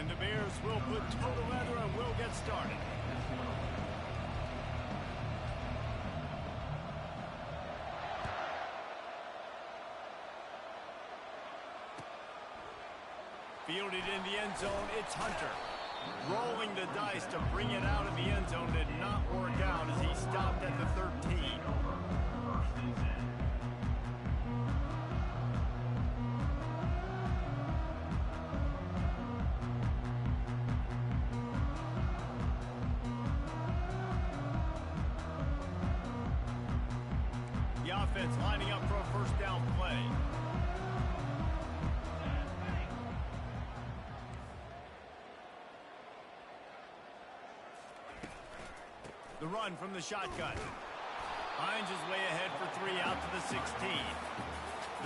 And the Bears will put total leather and will get started. Fielded in the end zone, it's Hunter. Rolling the dice to bring it out of the end zone did not work out as he stopped at the 13. The offense lining up for a first down play. The run from the shotgun. Hines is way ahead for 3 out to the 16.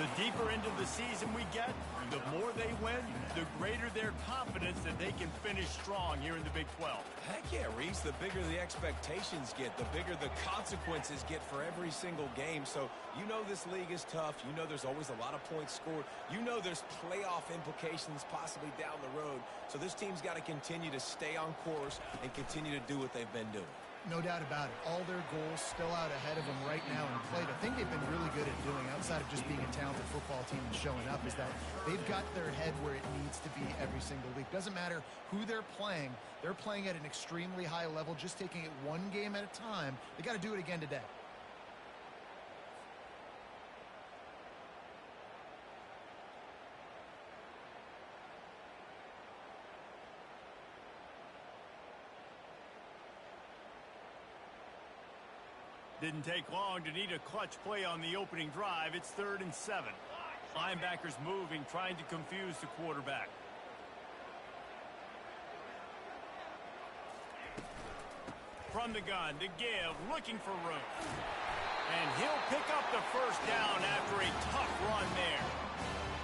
The deeper into the season we get, the more they win, the greater their confidence that they can finish strong here in the Big 12. Heck yeah, Reese. The bigger the expectations get, the bigger the consequences get for every single game. So you know this league is tough. You know there's always a lot of points scored. You know there's playoff implications possibly down the road. So this team's got to continue to stay on course and continue to do what they've been doing. No doubt about it. All their goals still out ahead of them right now in play. The thing they've been really good at doing, outside of just being a talented football team and showing up, is that they've got their head where it needs to be every single week. Doesn't matter who they're playing at an extremely high level, just taking it one game at a time. They got to do it again today. Didn't take long to need a clutch play on the opening drive. It's 3rd and 7. Linebackers moving, trying to confuse the quarterback. From the gun to give, looking for room. And he'll pick up the first down after a tough run there.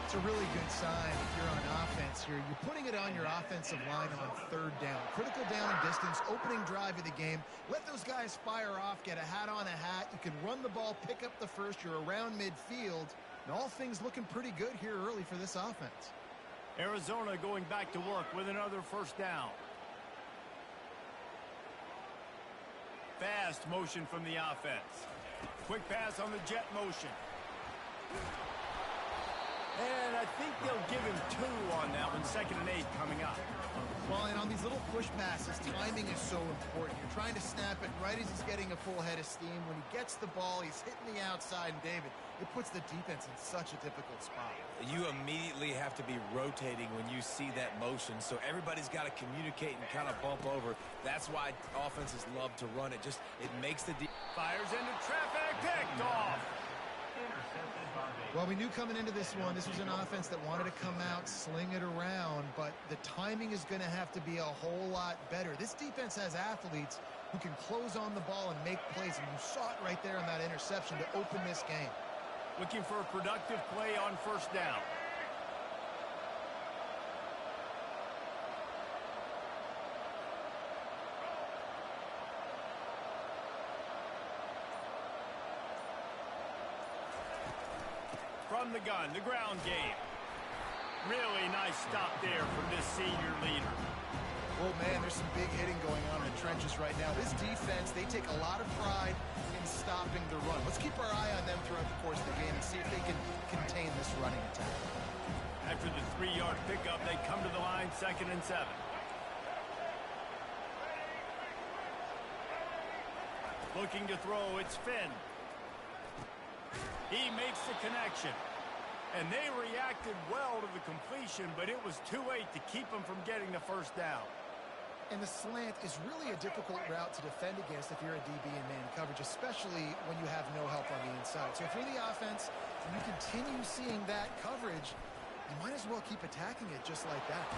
It's a really good sign if you're on offense here. You're putting it on your offensive line on 3rd down. Critical down and distance, opening drive of the game. Let those guys fire off, get a hat on a hat. You can run the ball, pick up the first. You're around midfield. And all things looking pretty good here early for this offense. Arizona going back to work with another first down. Fast motion from the offense. Quick pass on the jet motion. And I think they'll give him 2 on that one. 2nd and 8 coming up. Well, and on these little push passes, timing is so important. You're trying to snap it right as he's getting a full head of steam. When he gets the ball, he's hitting the outside. And, David, it puts the defense in such a difficult spot. You immediately have to be rotating when you see that motion. So everybody's got to communicate and kind of bump over. That's why offenses love to run it. It makes the fires into traffic, picked off. Well, we knew coming into this one, this was an offense that wanted to come out, sling it around, but the timing is going to have to be a whole lot better. This defense has athletes who can close on the ball and make plays, and you saw it right there on that interception to open this game. Looking for a productive play on first down. From the gun, the ground game. Really nice stop there from this senior leader. Oh, man, there's some big hitting going on in the trenches right now. This defense, they take a lot of pride in stopping the run. Let's keep our eye on them throughout the course of the game and see if they can contain this running attack. After the 3-yard pickup, they come to the line, 2nd and 7. Looking to throw, it's Finn. He makes the connection. And they reacted well to the completion, but it was too late to keep them from getting the first down. And the slant is really a difficult route to defend against if you're a DB in man coverage, especially when you have no help on the inside. So if you're the offense and you continue seeing that coverage, you might as well keep attacking it just like that.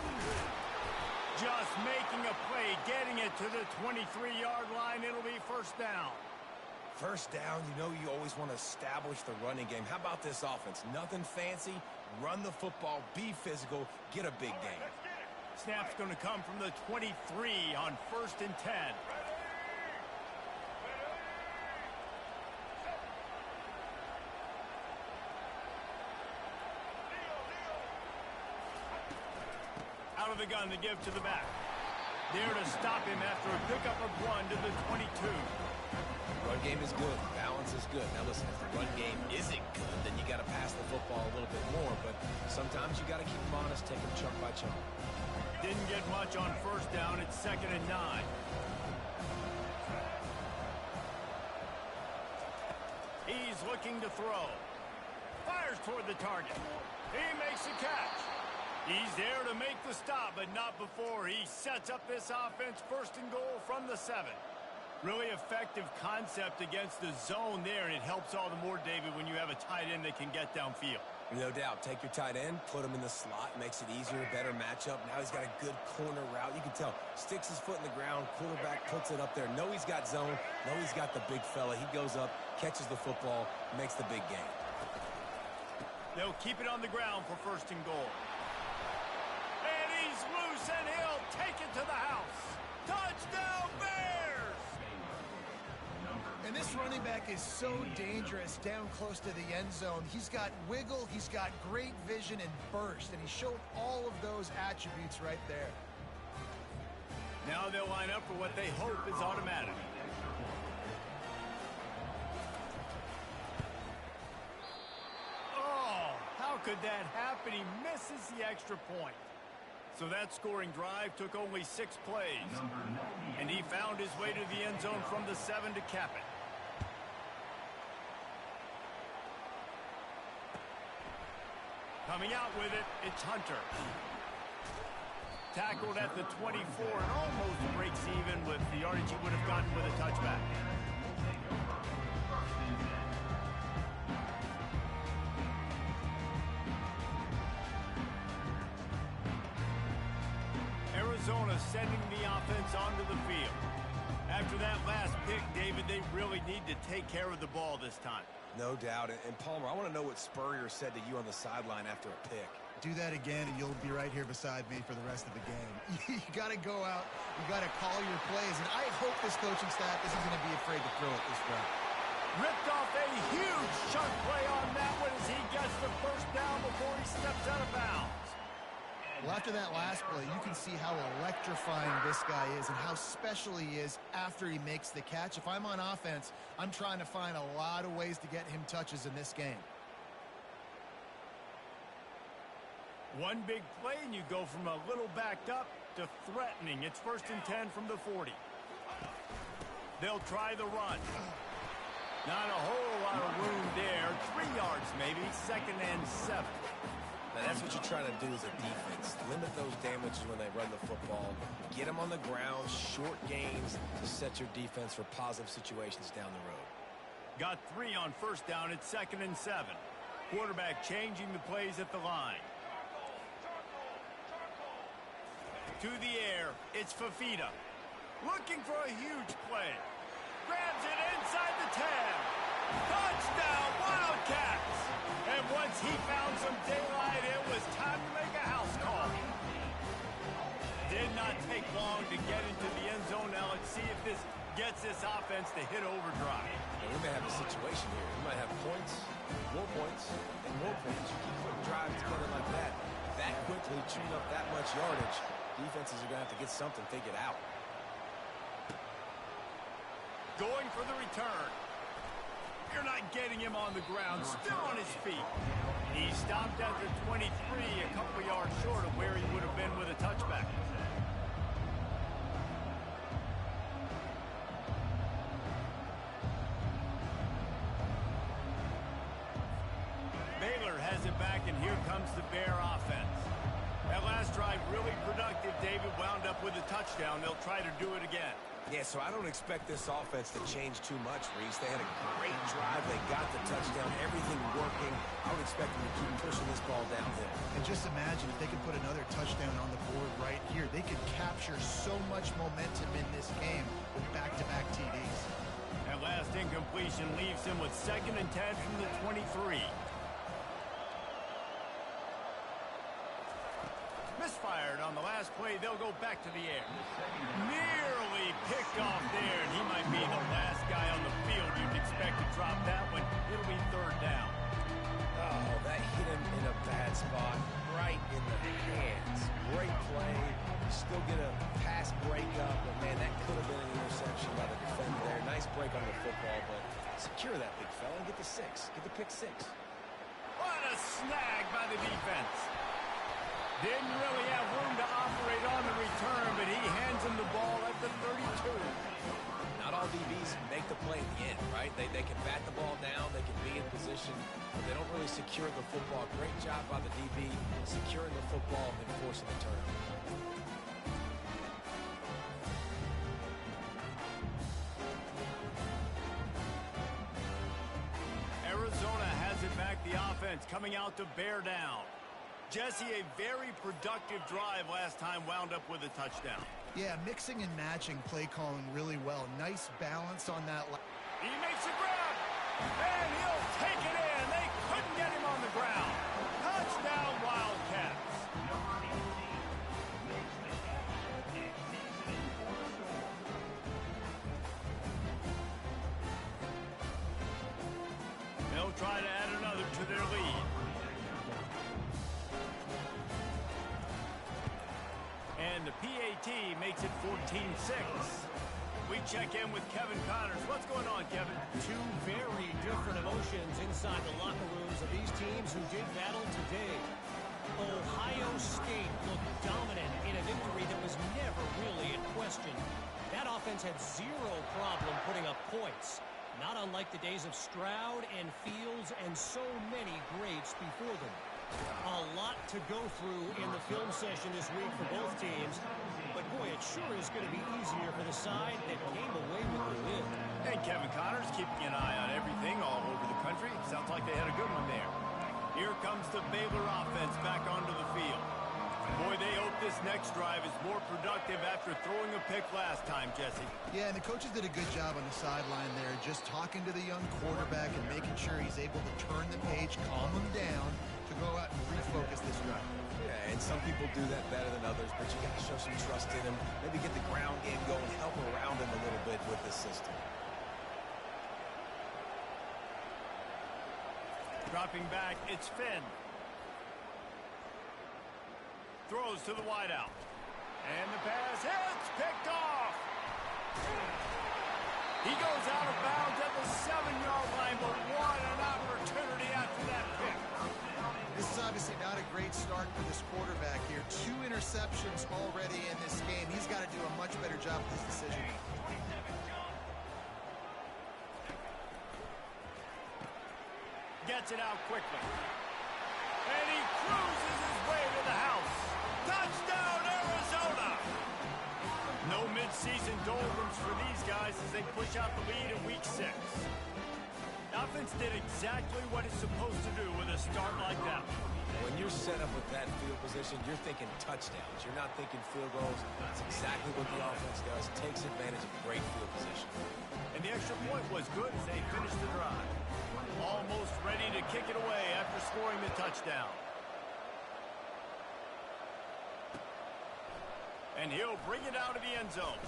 Just making a play, getting it to the 23-yard line. It'll be first down. First down, you know you always want to establish the running game. How about this offense? Nothing fancy. Run the football, be physical, get a big gain. Snap's going to come from the 23 on 1st and 10. Out Out of the gun to give to the back. There to stop him after a pickup of 1 to the 22. Run game is good. Balance is good. Now listen, if the run game isn't good, then you got to pass the football a little bit more. But sometimes you got to keep them honest, take them chunk by chunk. Didn't get much on first down. It's 2nd and 9. He's looking to throw. Fires toward the target. He makes the catch. He's there to make the stop, but not before he sets up this offense 1st and goal from the 7. Really effective concept against the zone there, and it helps all the more, David, when you have a tight end that can get downfield. No doubt. Take your tight end, put him in the slot, makes it easier, better matchup. Now he's got a good corner route. You can tell. Sticks his foot in the ground, quarterback puts it up there. Know he's got zone. Know he's got the big fella. He goes up, catches the football, makes the big game. They'll keep it on the ground for 1st and goal. And he's loose, and he'll take it to the house. Touchdown, Bears! And this running back is so dangerous down close to the end zone. He's got wiggle, he's got great vision and burst, and he showed all of those attributes right there. Now they'll line up for what they hope is automatic. Oh, how could that happen? He misses the extra point. So that scoring drive took only 6 plays. And he found his way to the end zone from the 7 to cap it. Coming out with it, it's Hunter. Tackled at the 24 and almost breaks even with the yardage he would have gotten with a touchback. Arizona sending the offense onto the field. After that last pick, David, they really need to take care of the ball this time. No doubt. And Palmer, I want to know what Spurrier said to you on the sideline after a pick. Do that again, and you'll be right here beside me for the rest of the game. You got to go out. You got to call your plays. And I hope this coaching staff isn't going to be afraid to throw it this route. Ripped off a huge chunk play on that one as he gets the 1st down before he steps out of bounds. Well, after that last play, you can see how electrifying this guy is and how special he is after he makes the catch. If I'm on offense, I'm trying to find a lot of ways to get him touches in this game. One big play, and you go from a little backed up to threatening. It's 1st and 10 from the 40. They'll try the run. Not a whole lot of room there. 3 yards maybe, 2nd and 7. Now, that's what you're trying to do as a defense. Limit those damages when they run the football. Get them on the ground, short gains to set your defense for positive situations down the road. Got 3 on 1st down. It's 2nd and 7. Quarterback changing the plays at the line. To the air, it's Fafita. Looking for a huge play. Grabs it inside the 10. Touchdown, Wildcats! And once he found some daylight, it was time to make a house call. Did not take long to get into the end zone. Now let's see if this gets this offense to hit overdrive. And we may have a situation here. We might have points, and more points. You keep putting drives together like that quickly, chewing up that much yardage. Defenses are going to have to get something figured out. Going for the return. You're not getting him on the ground, still on his feet. He stopped at the 23, a couple yards short of where he would have been with a touchback. Baylor has it back, and here comes the Bear offense. That last drive really productive. David wound up with a touchdown. They'll try to do it again. Yeah, so I don't expect this offense to change too much, Reese. They had a great drive. They got the touchdown, everything working. I would expect them to keep pushing this ball downhill. And just imagine if they could put another touchdown on the board right here. They could capture so much momentum in this game with back-to-back TDs. That last incompletion leaves him with 2nd and 10 from the 23. Misfired on the last play. They'll go back to the air. Nearly picked off there, and he might be the last guy on the field you'd expect to drop that one. It'll be 3rd down. Oh, that hit him in a bad spot, right in the hands. Great play, get a pass breakup, but, man, that could have been an interception by the defender there. Nice break on the football, but secure that big fella and get the 6. Get the pick 6. What a snag by the defense. Didn't really have room to operate on the return, but he hands him the ball at the 32. Not all DBs make the play at the end, right? They can bat the ball down, they can be in position, but they don't really secure the football. Great job by the DB securing the football and forcing the turnover. Arizona has it back, the offense coming out to bear down. Jesse, a very productive drive last time, wound up with a touchdown. Yeah, mixing and matching play calling really well. Nice balance on that. He makes a grab, and he'll take it in. They couldn't get him on the ground. Touchdown, Wildcats. They'll try to add another to their lead. And the PAT makes it 14-6. We check in with Kevin Connors. What's going on, Kevin? Two very different emotions inside the locker rooms of these teams who did battle today. Ohio State looked dominant in a victory that was never really in question. That offense had zero problem putting up points, not unlike the days of Stroud and Fields and so many greats before them. A lot to go through in the film session this week for both teams, but boy, it sure is going to be easier for the side that came away with the win. And Kevin Connors keeping an eye on everything all over the country. Sounds like they had a good one there. Here comes the Baylor offense back onto the field. Boy, they hope this next drive is more productive after throwing a pick last time, Jesse. Yeah, and the coaches did a good job on the sideline there, just talking to the young quarterback and making sure he's able to turn the page, calm him down, to go out and refocus this drive. Yeah, and some people do that better than others, but you got to show some trust in him. Maybe get the ground game going, help around him a little bit with this system. Dropping back, it's Finn. Throws to the wideout. And the pass hits, picked off. He goes out of bounds at the 7-yard line, but what an opportunity after that pick. This is obviously not a great start for this quarterback here. 2 interceptions already in this game. He's got to do a much better job with his decision. Gets it out quickly. And he cruises his way to the house. Touchdown, Arizona! No midseason doldrums for these guys as they push out the lead in week 6. The offense did exactly what it's supposed to do with a start like that. When you're set up with that field position, you're thinking touchdowns. You're not thinking field goals. That's exactly what the offense does. Takes advantage of great field position. And the extra point was good as they finished the drive. Almost ready to kick it away after scoring the touchdown. And he'll bring it out of the end zone.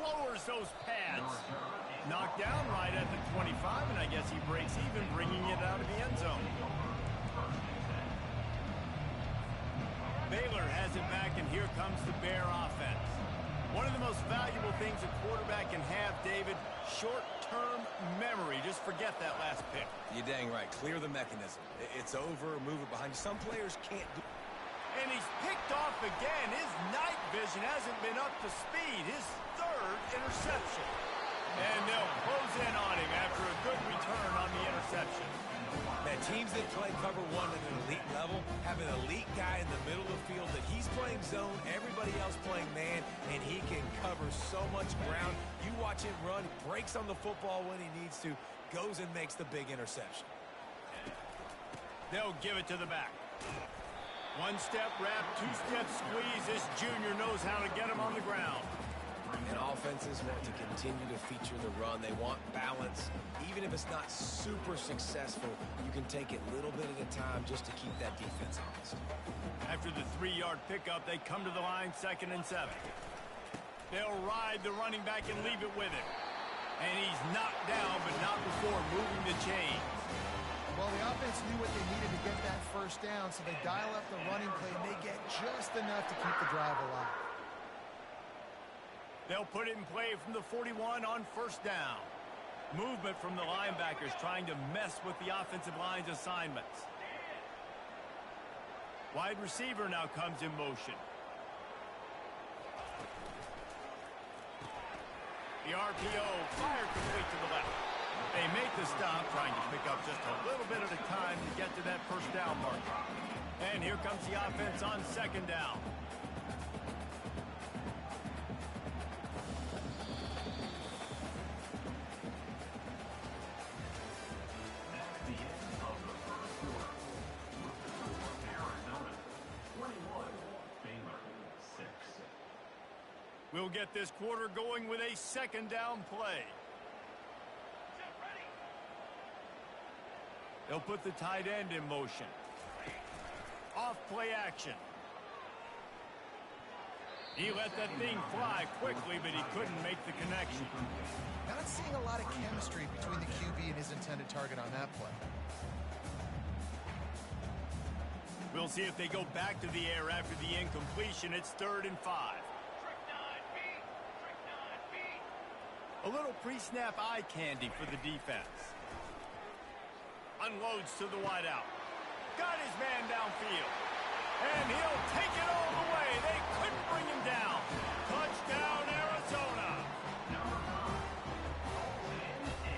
Lowers those pads. Knocked down right at the 25, and I guess he breaks even, bringing it out of the end zone. Baylor has it back, and here comes the Bear offense. One of the most valuable things a quarterback can have, David, short-term memory. Just forget that last pick. You're dang right. Clear the mechanism. It's over. Move it behind you. Some players can't do. And he's picked off again. His night vision hasn't been up to speed. His 3rd interception. And they'll close in on him after a good return on the interception. Man, teams that play cover 1 at an elite level have an elite guy in the middle of the field that he's playing zone, everybody else playing man, and he can cover so much ground. You watch him run, he breaks on the football when he needs to, goes and makes the big interception. They'll give it to the back. 1-step wrap, 2-step squeeze. This junior knows how to get him on the ground. And offenses want to continue to feature the run. They want balance. Even if it's not super successful, you can take it little bit at a time just to keep that defense honest. After the 3-yard pickup, they come to the line, 2nd and 7. They'll ride the running back and leave it with him. And he's knocked down, but not before moving the chains. Well, the offense knew what they needed to get that first down, so they dial up the running play, and they get just enough to keep the drive alive. They'll put it in play from the 41 on first down. Movement from the linebackers trying to mess with the offensive line's assignments. Wide receiver now comes in motion. The RPO, fire complete to the left. They make the stop, trying to pick up just a little bit at a time to get to that first down marker. And here comes the offense on second down. We'll get this quarter going with a second down play. They'll put the tight end in motion. Off play action. He let that thing fly quickly, but he couldn't make the connection. Not seeing a lot of chemistry between the QB and his intended target on that play. We'll see if they go back to the air after the incompletion. It's 3rd and 5. A little pre-snap eye candy for the defense. Unloads to the wideout. Got his man downfield. And he'll take it all the way. They couldn't bring him down. Touchdown, Arizona.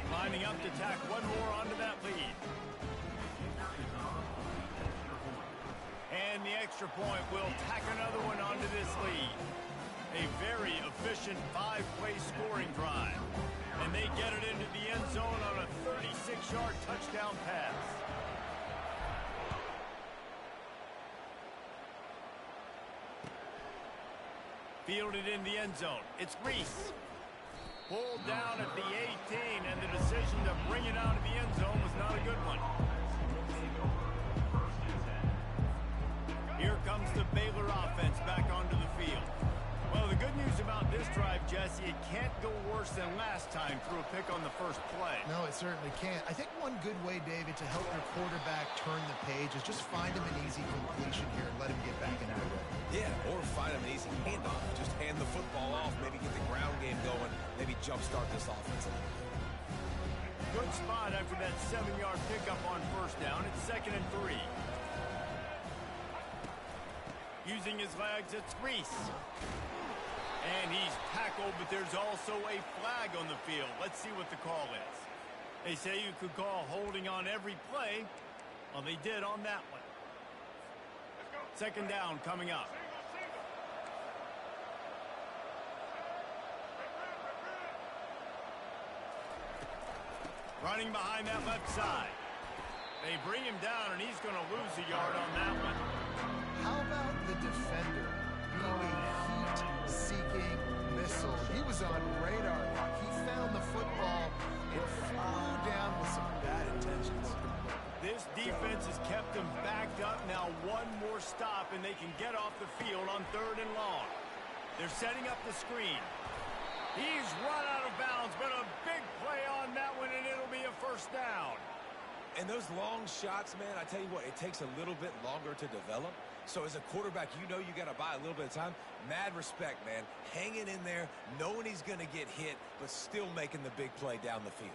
Lining up to tack one more onto that lead. And the extra point will tack another one onto this lead. A very efficient 5-play scoring drive. And they get it into the end zone on a 36-yard touchdown pass. Fielded in the end zone. It's Reese. Pulled down at the 18, and the decision to bring it out of the end zone was not a good one. Here comes the Baylor offense back onto the field. Well, the good news about this drive, Jesse, it can't go worse than last time through a pick on the first play. No, it certainly can't. I think one good way, David, to help your quarterback turn the page is just find him an easy completion here and let him get back into the rhythm. Yeah, or find him an easy handoff. Just hand the football off, maybe get the ground game going, maybe jumpstart this offense a little bit. Good spot after that 7-yard pickup on first down. It's 2nd and 3. Using his legs, it's Reese. And he's tackled, but there's also a flag on the field. Let's see what the call is. They say you could call holding on every play. Well, they did on that one. 2nd down coming up. Running behind that left side. They bring him down, and he's going to lose a yard on that one. How about the defender being a heat-seeking missile? He was on radar lock. He found the football and flew down with some bad intentions. This defense has kept them backed up. Now one more stop, and they can get off the field on 3rd and long. They're setting up the screen. He's run out of bounds, but a big play on that one, and it'll be a first down. And those long shots, man, I tell you what, it takes a little bit longer to develop. So as a quarterback, you know you got to buy a little bit of time. Mad respect, man. Hanging in there, knowing he's going to get hit, but still making the big play down the field.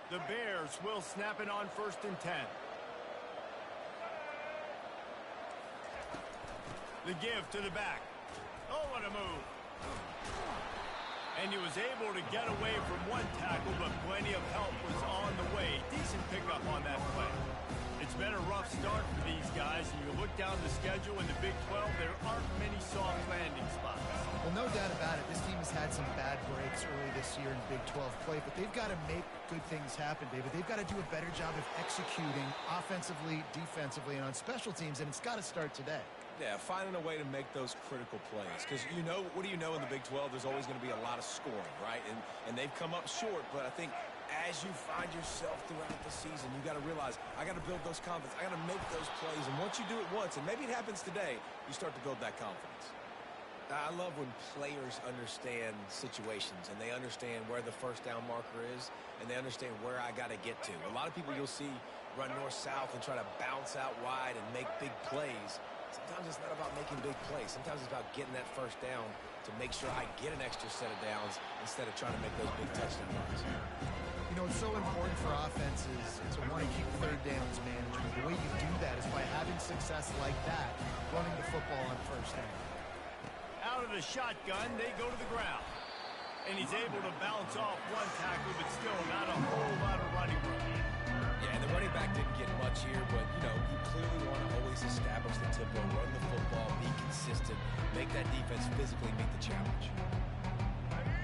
The Bears will snap it on 1st and 10. The give to the back. Oh, what a move. And he was able to get away from one tackle, but plenty of help was on the way. Decent pickup on that play. It's been a rough start for these guys, and you look down the schedule in the Big 12, there aren't many soft landing spots. Well, no doubt about it. This team has had some bad breaks early this year in Big 12 play, but they've got to make good things happen, David. They've got to do a better job of executing offensively, defensively, and on special teams, and it's got to start today. Yeah, finding a way to make those critical plays. Because, you know, what do you know in the Big 12? There's always going to be a lot of scoring, right? And they've come up short, but I think as you find yourself throughout the season, you got to realize, I got to build those confidence. I got to make those plays. And once you do it once, and maybe it happens today, you start to build that confidence. I love when players understand situations and they understand where the first down marker is and they understand where I got to get to. A lot of people you'll see run north-south and try to bounce out wide and make big plays. Sometimes it's not about making big plays. Sometimes it's about getting that first down to make sure I get an extra set of downs instead of trying to make those big touchdown runs. You know, it's so important for offenses to want to keep third downs manageable. The way you do that is by having success like that, running the football on first down. Out of the shotgun, they go to the ground. And he's able to bounce off one tackle, but still not a whole lot of running room. Yeah, the running back didn't get much here, but, you know, you clearly want to always establish the tempo, run the football, be consistent, make that defense physically meet the challenge.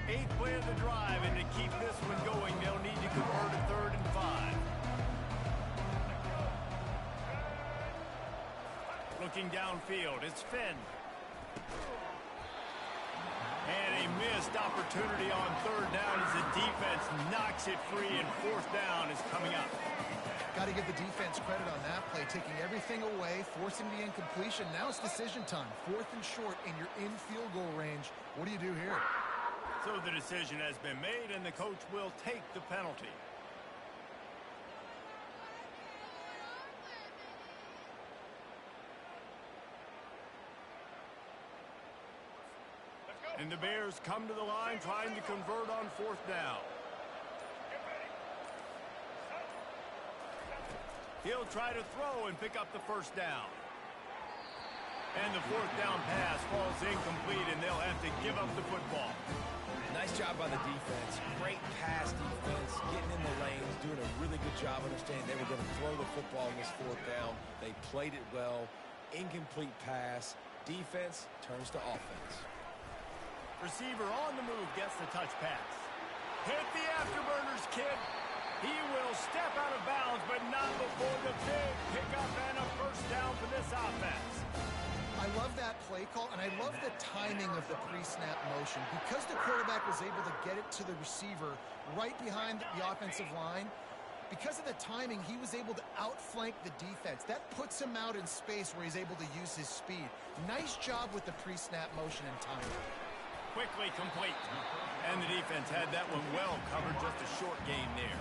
8th play of the drive, and to keep this one going, they'll need to convert a 3rd and 5. Looking downfield, it's Finn. And a missed opportunity on 3rd down as the defense knocks it free, and 4th down is coming up. Got to give the defense credit on that play, taking everything away, forcing the incompletion. Now it's decision time. 4th and short, and you're in field goal range. What do you do here? So the decision has been made, and the coach will take the penalty. And the Bears come to the line trying to convert on 4th down. He'll try to throw and pick up the 1st down. And the 4th down pass falls incomplete, and they'll have to give up the football. Nice job by the defense. Great pass defense, getting in the lanes, doing a really good job understanding they were going to throw the football on this 4th down. They played it well. Incomplete pass. Defense turns to offense. Receiver on the move gets the touch pass. Hit the afterburners, kid. He will step out of bounds, but not before the big pickup and a 1st down for this offense. I love that play call, and I love the timing of the pre-snap motion. Because the quarterback was able to get it to the receiver right behind the offensive line, because of the timing, he was able to outflank the defense. That puts him out in space where he's able to use his speed. Nice job with the pre-snap motion and timing. Quickly complete. And the defense had that one well covered, just a short game there.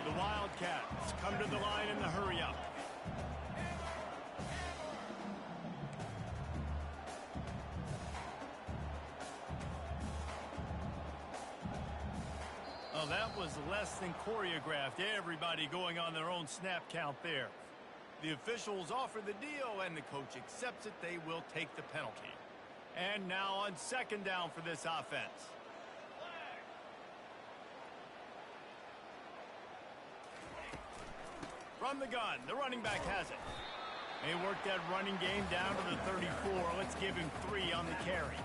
The Wildcats come to the line in the hurry-up. Well, that was less than choreographed. Everybody going on their own snap count there. The officials offer the deal, and the coach accepts it. They will take the penalty. And now on 2nd down for this offense. From the gun, the running back has it. They work that running game down to the 34. Let's give him 3 on the carry.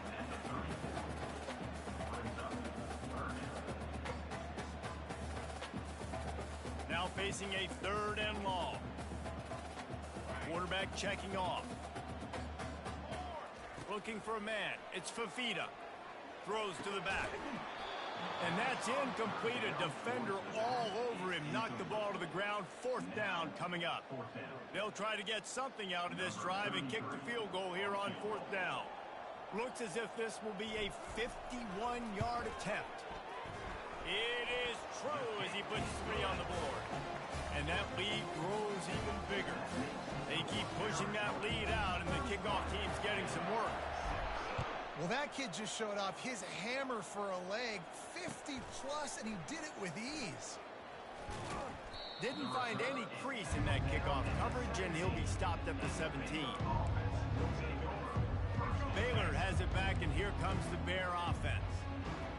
Now facing a 3rd and long. Quarterback checking off. Looking for a man. It's Fafita. Throws to the back. And that's incomplete. A defender all over him. Knocked the ball to the ground. 4th down coming up. They'll try to get something out of this drive and kick the field goal here on 4th down. Looks as if this will be a 51-yard attempt. It is true as he puts 3 on the board. And that lead grows even bigger. They keep pushing that lead out, and the kickoff team's getting some work. Well, that kid just showed off his hammer for a leg, 50-plus, and he did it with ease. Didn't find any crease in that kickoff coverage, and he'll be stopped at the 17. Baylor has it back, and here comes the Bear offense.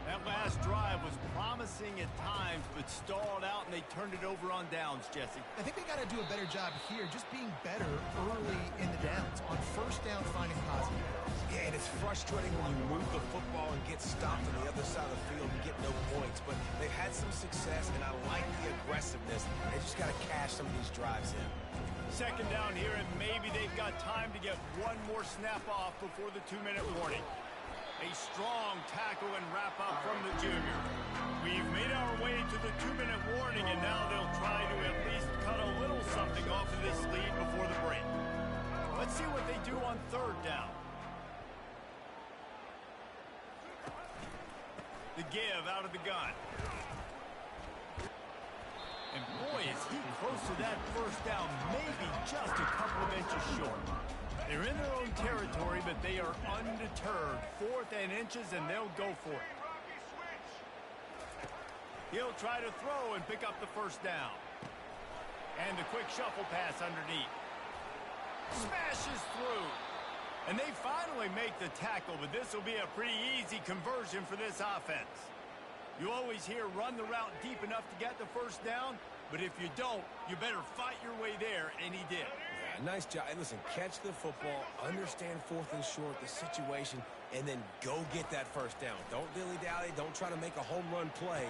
That last drive was promising at times, but stalled out, and they turned it over on downs, Jesse. I think they got to do a better job here, just being better early in the downs. On 1st down, finding positive. Yeah, and it's frustrating when you move the football and get stopped on the other side of the field and get no points. But they've had some success, and I like the aggressiveness. They just got to cash some of these drives in. 2nd down here, and maybe they've got time to get one more snap off before the 2-minute warning. A strong tackle and wrap up from the junior. We've made our way to the 2-minute warning, and now they'll try to at least cut a little something off of this lead before the break. Let's see what they do on 3rd down. The give out of the gun. And boy, is he close to that 1st down, maybe just a couple of inches short. They're in their territory, but they are undeterred. 4th and inches, and they'll go for it. He'll try to throw and pick up the first down. And the quick shuffle pass underneath. Smashes through. And they finally make the tackle, but this will be a pretty easy conversion for this offense. You always hear run the route deep enough to get the first down, but if you don't, you better fight your way there, and he did. Yeah, nice job. And listen, catch the football, understand 4th and short, the situation, and then go get that first down. Don't dilly-dally. Don't try to make a home run play.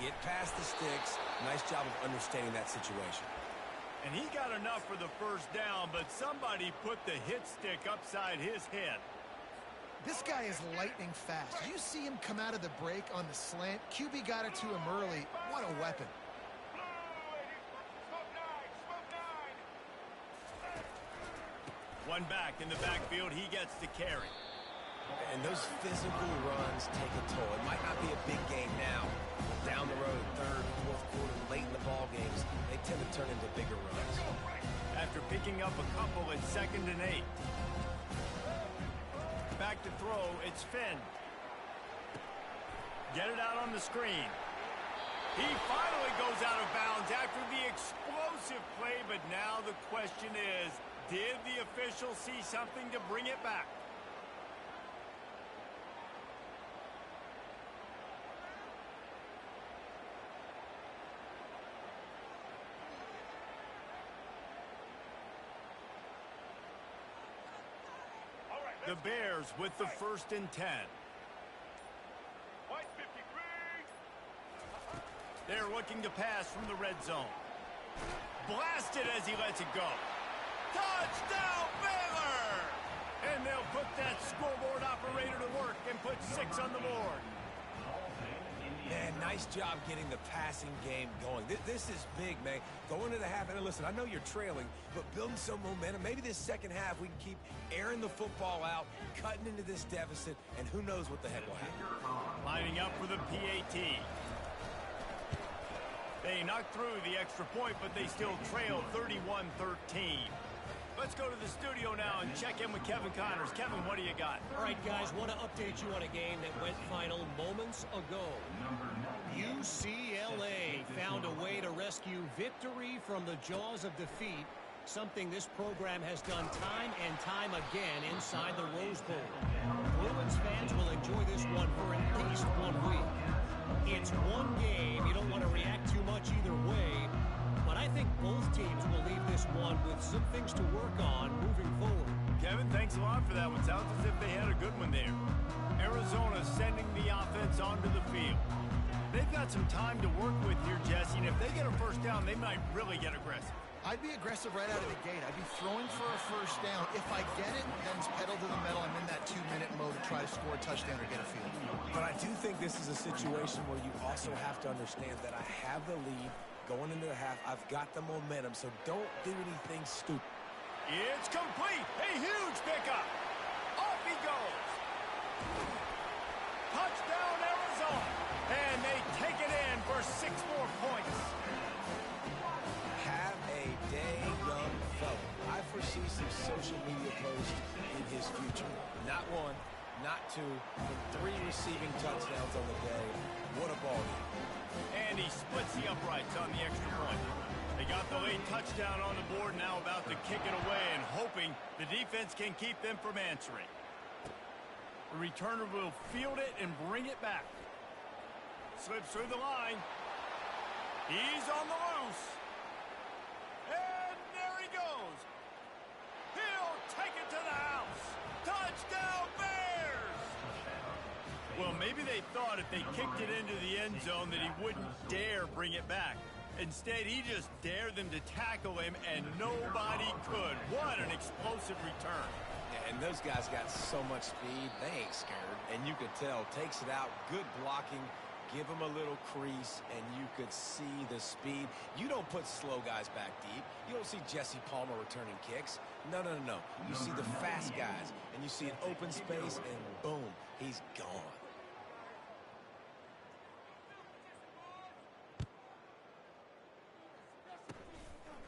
Get past the sticks. Nice job of understanding that situation. And he got enough for the first down, but somebody put the hit stick upside his head. This guy is lightning fast. Did you see him come out of the break on the slant? QB got it to him early. What a weapon. One back in the backfield, he gets to carry. And those physical runs take a toll. It might not be a big game now, but down the road, 3rd, 4th quarter, late in the ball games, they tend to turn into bigger runs. After picking up a couple at 2nd and 8. Back to throw, it's Finn. Get it out on the screen. He finally goes out of bounds after the explosive play, but now the question is, did the official see something to bring it back? The Bears with the 1st and 10. They're looking to pass from the red zone. Blasted as he lets it go. Touchdown, Baylor! And they'll put that scoreboard operator to work and put 6 on the board. Man, nice job getting the passing game going. This is big, man. Going to the half, and listen, I know you're trailing, but building some momentum. Maybe this second half we can keep airing the football out, cutting into this deficit, and who knows what the heck will happen. Lining up for the PAT. They knocked through the extra point, but they still trail 31-13. Let's go to the studio now and check in with Kevin Connors. Kevin, what do you got? All right, guys, want to update you on a game that went final moments ago. UCLA found a way to rescue victory from the jaws of defeat, something this program has done time and time again inside the Rose Bowl. Bruins fans will enjoy this one for at least 1 week. It's one game. You don't want to react too much either way. But I think both teams will leave this one with some things to work on moving forward. Kevin, thanks a lot for that one. Sounds as if they had a good one there. Arizona sending the offense onto the field. They've got some time to work with here, Jesse, and if they get a first down, they might really get aggressive. I'd be aggressive right out of the gate. I'd be throwing for a first down. If I get it, then it's pedal to the metal. I'm in that 2-minute mode to try to score a touchdown or get a field. But I do think this is a situation where you also have to understand that I have the lead going into the half. I've got the momentum, so don't do anything stupid. It's complete. A huge pickup. Off he goes. Touchdown, Arizona. And they take it in for 6 more points. Have a day, young fella. I foresee some social media posts in his future. Not 1, not 2, but 3 receiving touchdowns on the day. What a ball game. And he splits the uprights on the extra point. They got the late touchdown on the board, now about to kick it away and hoping the defense can keep them from answering. The returner will field it and bring it back. Slips through the line. He's on the loose. And there he goes. He'll take it to the house. Touchdown, Bears! Well, maybe they thought if they kicked it into the end zone that he wouldn't dare bring it back. Instead, he just dared them to tackle him, and nobody could. What an explosive return. Yeah, and those guys got so much speed, they ain't scared. And you could tell, takes it out, good blocking, give him a little crease, and you could see the speed. You don't put slow guys back deep. You don't see Jesse Palmer returning kicks. No, no, no, no. You see the fast guys, and you see an open space, and boom, he's gone.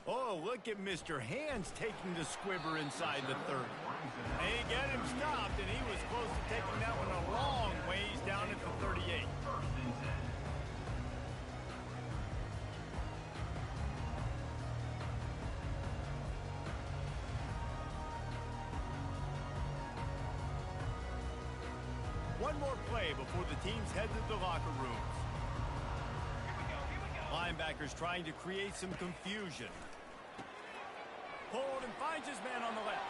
Oh, Oh, look at Mr. Hands taking the squibber inside the 30. They get him stopped, and he was close to taking that one a long ways down at the 38. One more play before the teams head to the locker rooms. Linebackers trying to create some confusion. Pulled and finds his man on the left.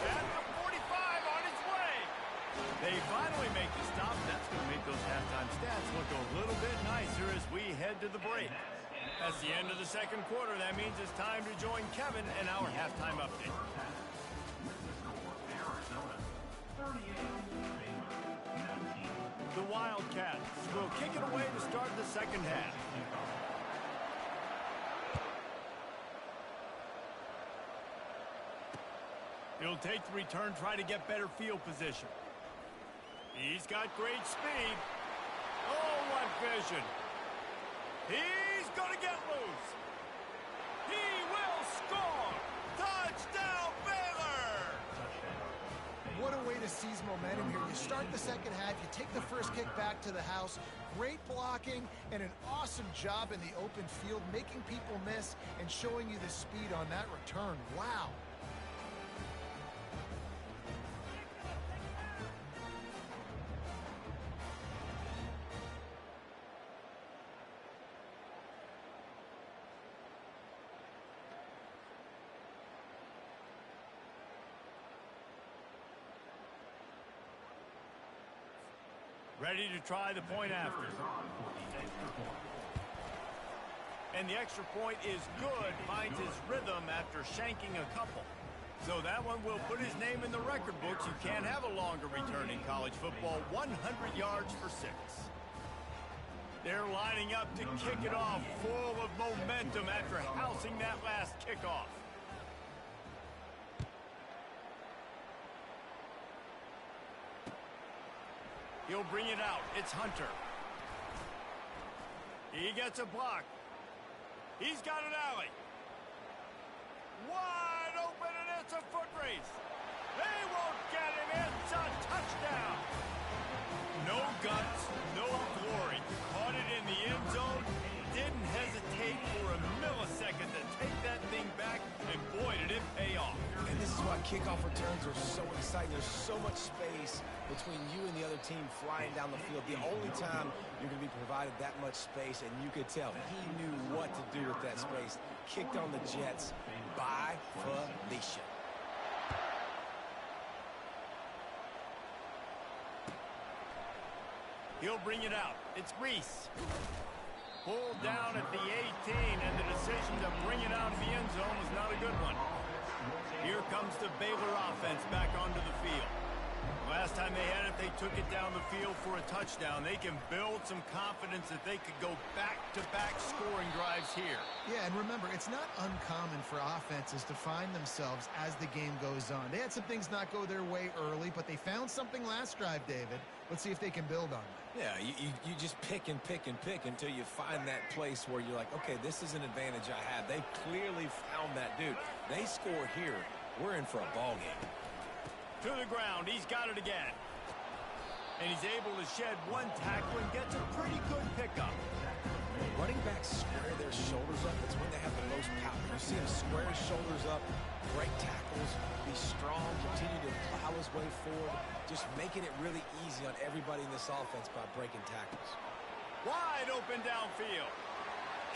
At the 45 on his way. They finally make the stop. That's going to make those halftime stats look a little bit nicer as we head to the break. That's the end of the second quarter. That means it's time to join Kevin and our halftime update. The Wildcats will kick it away to start the second half. He'll take the return, try to get better field position. He's got great speed. Oh, what vision. He's going to get loose. He will score. Touchdown, Baylor! What a way to seize momentum here. You start the second half, you take the first kick back to the house, great blocking, and an awesome job in the open field, making people miss and showing you the speed on that return. Wow. Ready to try the point after. And the extra point is good. Finds his rhythm after shanking a couple. So that one will put his name in the record books. You can't have a longer return in college football. 100 yards for 6. They're lining up to kick it off, full of momentum after housing that last kickoff. He'll bring it out. It's Hunter. He gets a block. He's got an alley. Wide open, and it's a foot race. They won't get him. It's a touchdown. No guts, no glory. Caught it in the end zone. Didn't hesitate for a millisecond to take that thing back, and boy, did it pay off. And this is why kickoff returns are so exciting. There's so much space between you and the other team flying down the field. The only time you're going to be provided that much space, and you could tell he knew what to do with that space. Kicked on the Jets by Felicia. He'll bring it out. It's Reese. Pulled down at the 18, and the decision to bring it out of the end zone was not a good one. Here comes the Baylor offense back onto the field. Last time they had it, they took it down the field for a touchdown. They can build some confidence that they could go back-to-back scoring drives here. Yeah, and remember, it's not uncommon for offenses to find themselves as the game goes on. They had some things not go their way early, but they found something last drive, David. Let's see if they can build on that. Yeah, you just pick and pick and pick until you find that place where you're like, okay, this is an advantage I have. They clearly found that dude. They score here. We're in for a ball game. To the ground. He's got it again. And he's able to shed one tackle and gets a pretty good pickup. Running backs square their shoulders up. That's when they have the most power. You see him square his shoulders up, break tackles, be strong, continue to plow his way forward, just making it really easy on everybody in this offense by breaking tackles. Wide open downfield.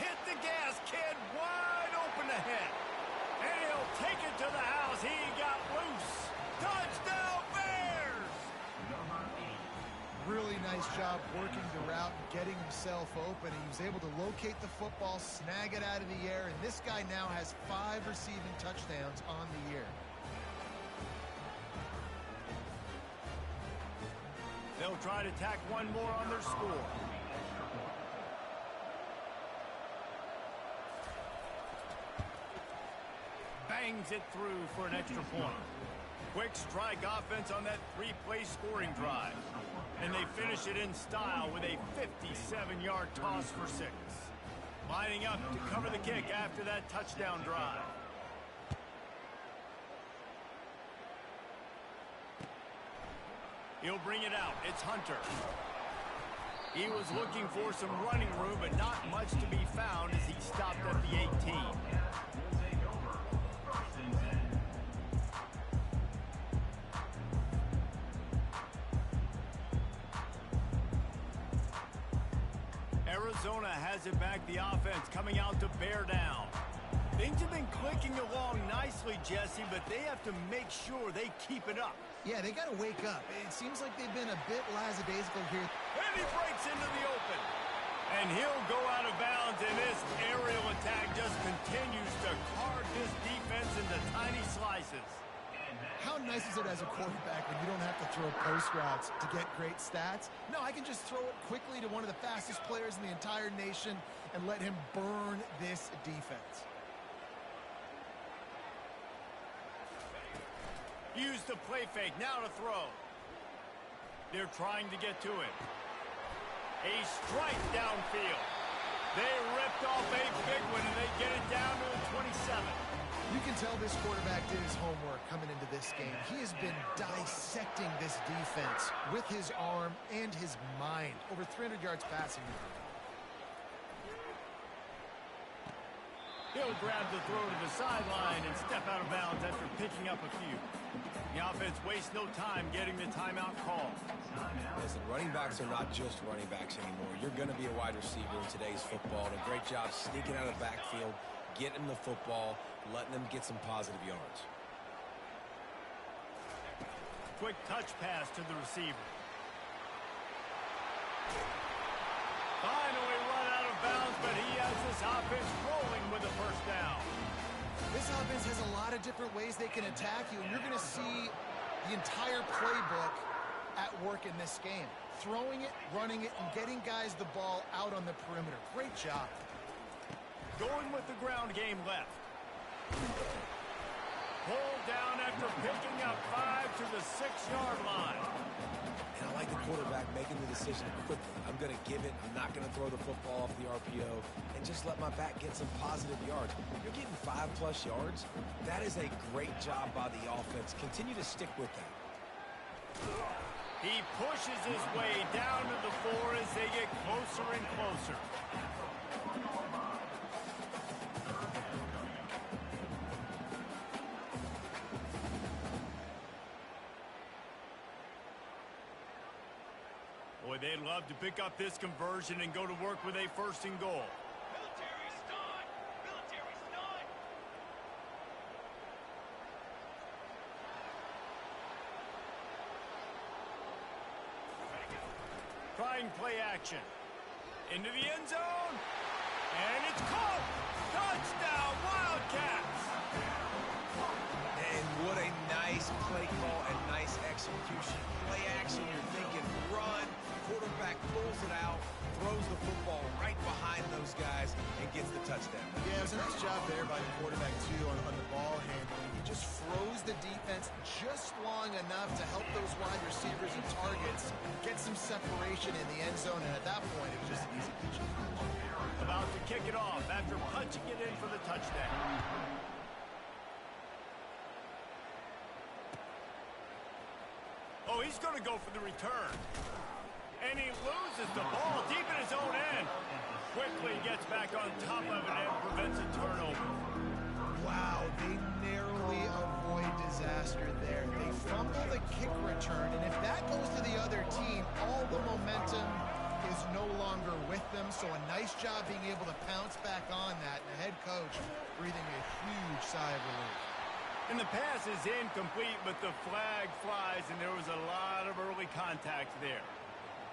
Hit the gas, kid. Wide open ahead. And he'll take it to the house. He got loose. Touchdown, Bears! Really nice job working the route and getting himself open. He was able to locate the football, snag it out of the air, and this guy now has 5 receiving touchdowns on the year. They'll try to tack one more on their score. Bangs it through for an extra point. Quick strike offense on that 3-play scoring drive. And they finish it in style with a 57-yard toss for 6. Lining up to cover the kick after that touchdown drive. He'll bring it out. It's Hunter. He was looking for some running room, but not much to be found as he stopped at the 18. Arizona has it back, the offense coming out to bear down. Things have been clicking along nicely, Jesse, but they have to make sure they keep it up. Yeah, they got to wake up. It seems like they've been a bit lackadaisical here. And he breaks into the open. And he'll go out of bounds, and this aerial attack just continues to carve this defense into tiny slices. How nice is it as a quarterback when you don't have to throw post routes to get great stats? No, I can just throw it quickly to one of the fastest players in the entire nation and let him burn this defense. Use the play fake, now to throw. They're trying to get to it. A strike downfield. They ripped off a big one, and they get it down to the 27. You can tell this quarterback did his homework coming into this game. He has been dissecting this defense with his arm and his mind. Over 300 yards passing. He'll grab the throw to the sideline and step out of bounds after picking up a few. The offense wastes no time getting the timeout call. Listen, running backs are not just running backs anymore. You're going to be a wide receiver in today's football. And a great job sneaking out of the backfield, getting the football, letting them get some positive yards. Quick touch pass to the receiver. Finally run out of bounds, but he has this offense rolling with a first down. This offense has a lot of different ways they can attack you, and you're going to see the entire playbook at work in this game. Throwing it, running it, and getting guys the ball out on the perimeter. Great job. Going with the ground game left. Pulled down after picking up 5 to the 6-yard line. And I like the quarterback making the decision quickly. I'm going to give it. I'm not going to throw the football off the RPO and just let my back get some positive yards. You're getting 5+ yards. That is a great job by the offense. Continue to stick with that. He pushes his way down to the 4 as they get closer and closer. Boy, they'd love to pick up this conversion and go to work with a 1st and goal. Military stun! Military stun! Trying play action. Into the end zone. And it's caught. Touchdown, Wildcats. And what a nice play call and nice execution. Play action, you're thinking run. Quarterback pulls it out, throws the football right behind those guys, and gets the touchdown. Yeah, it was a nice job there by the quarterback, too, on the ball handling. He just froze the defense just long enough to help those wide receivers and targets get some separation in the end zone, and at that point, it was just an easy pitch. About to kick it off after punching it in for the touchdown. Oh, he's going to go for the return. And he loses the ball deep in his own end. Quickly gets back on top of it and prevents a turnover. Wow, they narrowly avoid disaster there. They fumble the kick return, and if that goes to the other team, all the momentum is no longer with them. So a nice job being able to pounce back on that, and the head coach breathing a huge sigh of relief. And the pass is incomplete, but the flag flies, and there was a lot of early contact there.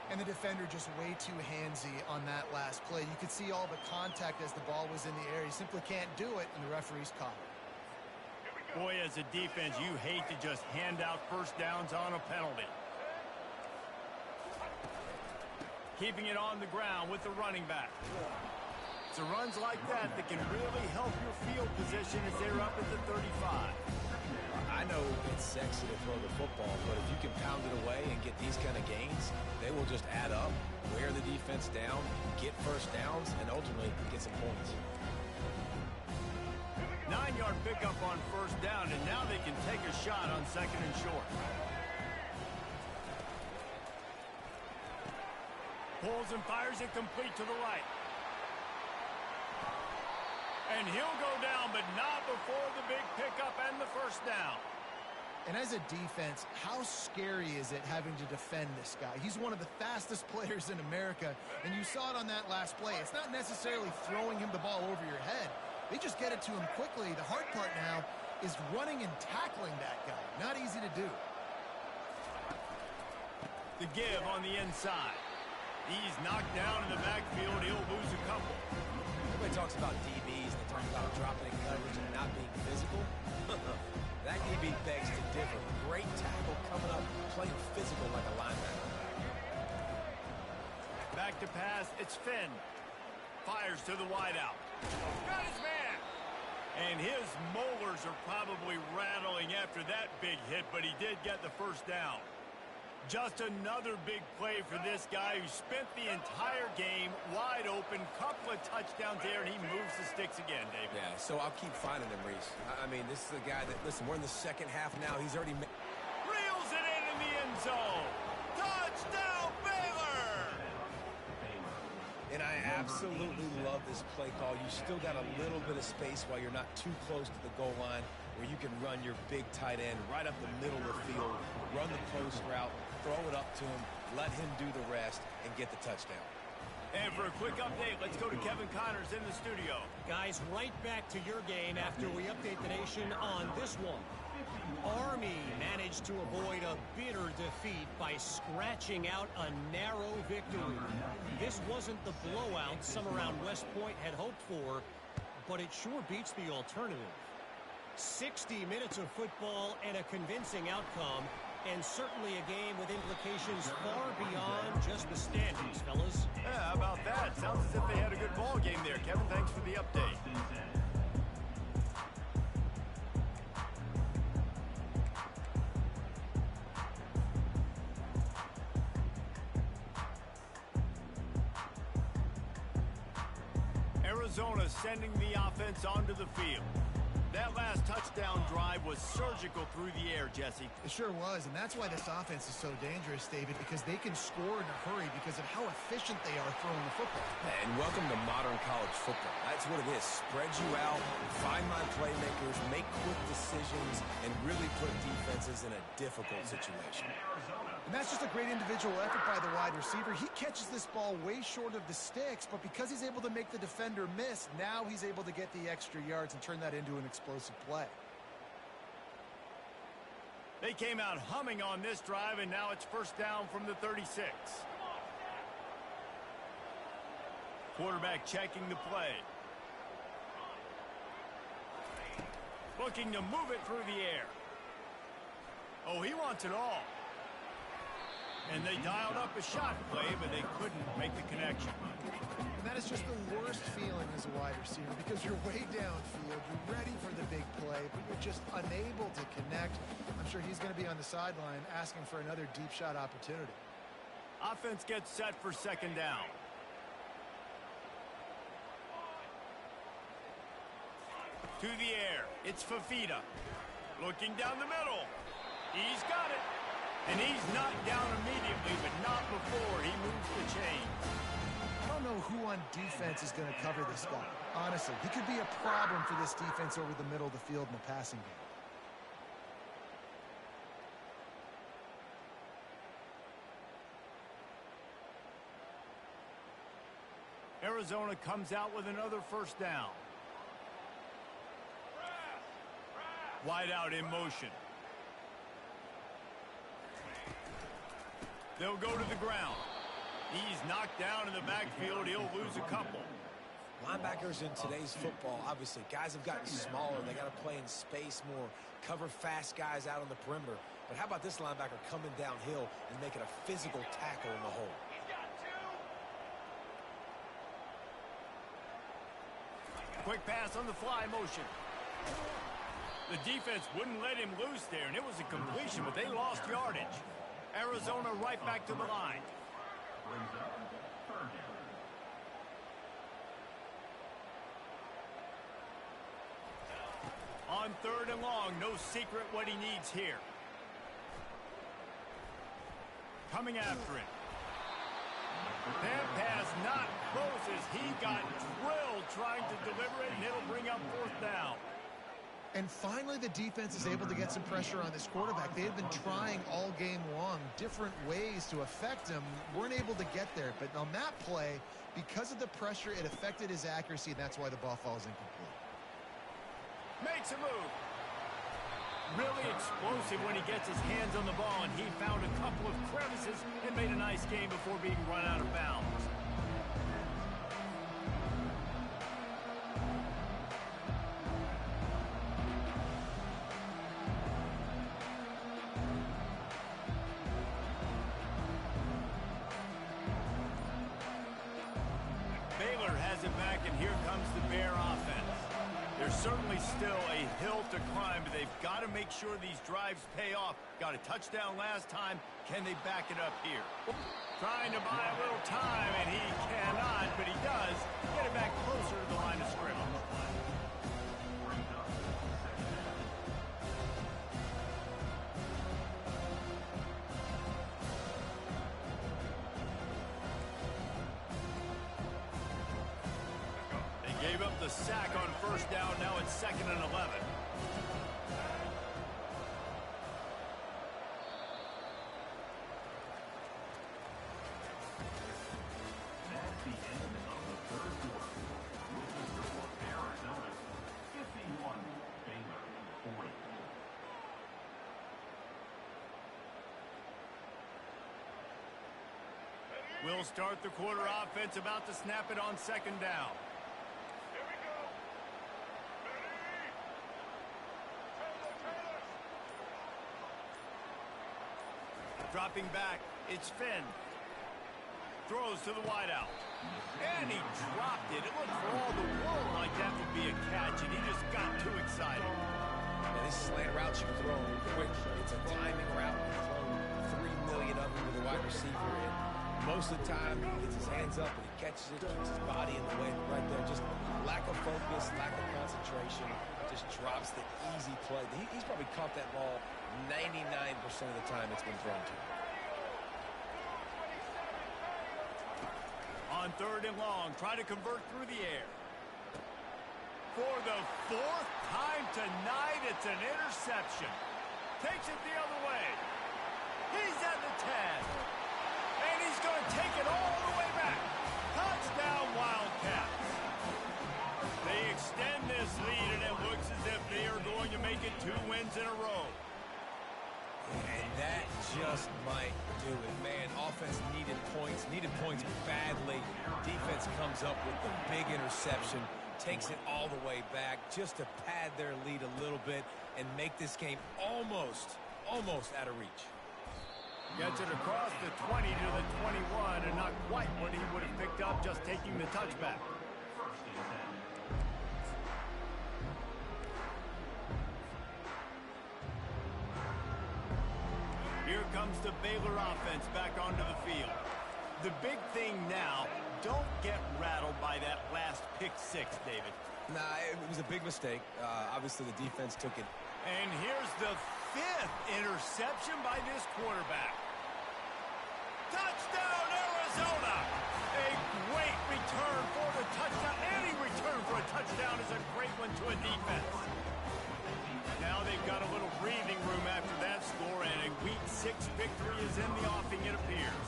And the defender just way too handsy on that last play. You could see all the contact as the ball was in the air. He simply can't do it, and the referee's caught it. Boy, as a defense, you hate to just hand out first downs on a penalty. Keeping it on the ground with the running back. It's the runs like that that can really help your field position as they're up at the 35. I know it's sexy to throw the football, but if you can pound it away and get these kind of gains, they will just add up, wear the defense down, get first downs, and ultimately get some points. 9-yard pickup on first down, and now they can take a shot on 2nd and short. Pulls and fires it complete to the right. And he'll go down, but not before the big pickup and the first down. And as a defense, how scary is it having to defend this guy? He's one of the fastest players in America, and you saw it on that last play. It's not necessarily throwing him the ball over your head. They just get it to him quickly. The hard part now is running and tackling that guy. Not easy to do. The give on the inside. He's knocked down in the backfield. He'll lose a couple. Everybody talks about DBs. They talk about dropping in coverage and not being physical. That DB begs to differ. Great tackle coming up, playing physical like a linebacker. Back to pass. It's Finn. Fires to the wideout. Got his man. And his molars are probably rattling after that big hit, but he did get the first down. Just another big play for this guy who spent the entire game wide open. Couple of touchdowns there, and he moves the sticks again, David. Yeah, so I'll keep finding him, Reese. I mean, this is a guy that, listen, we're in the second half now. He's already... Reels it in the end zone. Touchdown, Baylor! And I absolutely love this play call. You still got a little bit of space while you're not too close to the goal line where you can run your big tight end right up the middle of the field, run the post route, throw it up to him, let him do the rest, and get the touchdown. And for a quick update, let's go to Kevin Connors in the studio. Guys, right back to your game after we update the nation on this one. Army managed to avoid a bitter defeat by scratching out a narrow victory. This wasn't the blowout some around West Point had hoped for, but it sure beats the alternative. 60 minutes of football and a convincing outcome, and certainly a game with implications far beyond just the standings, fellas. Yeah, how about that? Sounds as if they had a good ball game there. Kevin, thanks for the update. Arizona sending the offense onto the field. That last touchdown drive was surgical through the air, Jesse. It sure was, and that's why this offense is so dangerous, David, because they can score in a hurry because of how efficient they are throwing the football. And welcome to modern college football. That's what it is. Spread you out, find my playmakers, make quick decisions, and really put defenses in a difficult situation. And that's just a great individual effort by the wide receiver. He catches this ball way short of the sticks, but because he's able to make the defender miss, now he's able to get the extra yards and turn that into an explosive play. They came out humming on this drive, and now it's first down from the 36. Quarterback checking the play. Looking to move it through the air. Oh, he wants it all. And they dialed up a shot play, but they couldn't make the connection. And that is just the worst feeling as a wide receiver because you're way downfield, you're ready for the big play, but you're just unable to connect. I'm sure he's going to be on the sideline asking for another deep shot opportunity. Offense gets set for second down. To the air, it's Fafita. Looking down the middle. He's got it. And he's knocked down immediately, but not before he moves the chain. I don't know who on defense is going to cover this guy. Honestly, he could be a problem for this defense over the middle of the field in the passing game. Arizona comes out with another first down. Wide out in motion. They'll go to the ground. He's knocked down in the backfield. He'll lose a couple. Linebackers in today's football, obviously, guys have gotten smaller. They got to play in space more, cover fast guys out on the perimeter. But how about this linebacker coming downhill and making a physical tackle in the hole? Quick pass on the fly motion. The defense wouldn't let him loose there, and it was a completion, but they lost yardage. Arizona right back to the line. On third and long, no secret what he needs here. Coming after him. That pass not close as he got drilled trying to deliver it, and it'll bring up fourth down. And finally, the defense is able to get some pressure on this quarterback. They had been trying all game long different ways to affect him. Weren't able to get there. But on that play, because of the pressure, it affected his accuracy, and that's why the ball falls incomplete. Makes a move. Really explosive when he gets his hands on the ball, and he found a couple of crevices and made a nice game before being run out of bounds. Baylor has it back, and here comes the Bear offense. There's certainly still a hill to climb, but they've got to make sure these drives pay off. Got a touchdown last time. Can they back it up here? Trying to buy a little time, and he cannot, but he does get it back closer to the line of scrimmage. Gave up the sack on first down. Now it's 2nd and 11. That's the end of the third quarter. With the score, Arizona 51, Baylor 40. We'll start the quarter offense, about to snap it on 2nd down. Dropping back, it's Finn. Throws to the wideout. And he dropped it. It looked for all the world like that would be a catch, and he just got too excited. Now, this slant route you can throw quick. It's a timing route. You throw 3 million of them to the wide receiver, and most of the time he gets his hands up and he catches it, keeps his body in the way. Right there, just lack of focus, lack of concentration, just drops the easy play. He's probably caught that ball 99% of the time it's been thrown to him. On 3rd and long, try to convert through the air. For the 4th time tonight, it's an interception. Takes it the other way. He's at the 10. And he's going to take it all the way back. Touchdown, Wildcats. They extend this lead, and it looks as if they are going to make it 2 wins in a row. And that just might do it, man. Offense needed points badly. Defense comes up with the big interception, takes it all the way back just to pad their lead a little bit and make this game almost out of reach. Gets it across the 20 to the 21, and not quite what he would have picked up just taking the touchback. Here comes the Baylor offense back onto the field. The big thing now, don't get rattled by that last pick 6, David. Nah, it was a big mistake. Obviously, the defense took it. And here's the 5th interception by this quarterback. Touchdown, Arizona! A great return for the touchdown. Any return for a touchdown is a great one to a defense. Now they've got a little breathing room after that score, and a Week 6 victory is in the offing, it appears.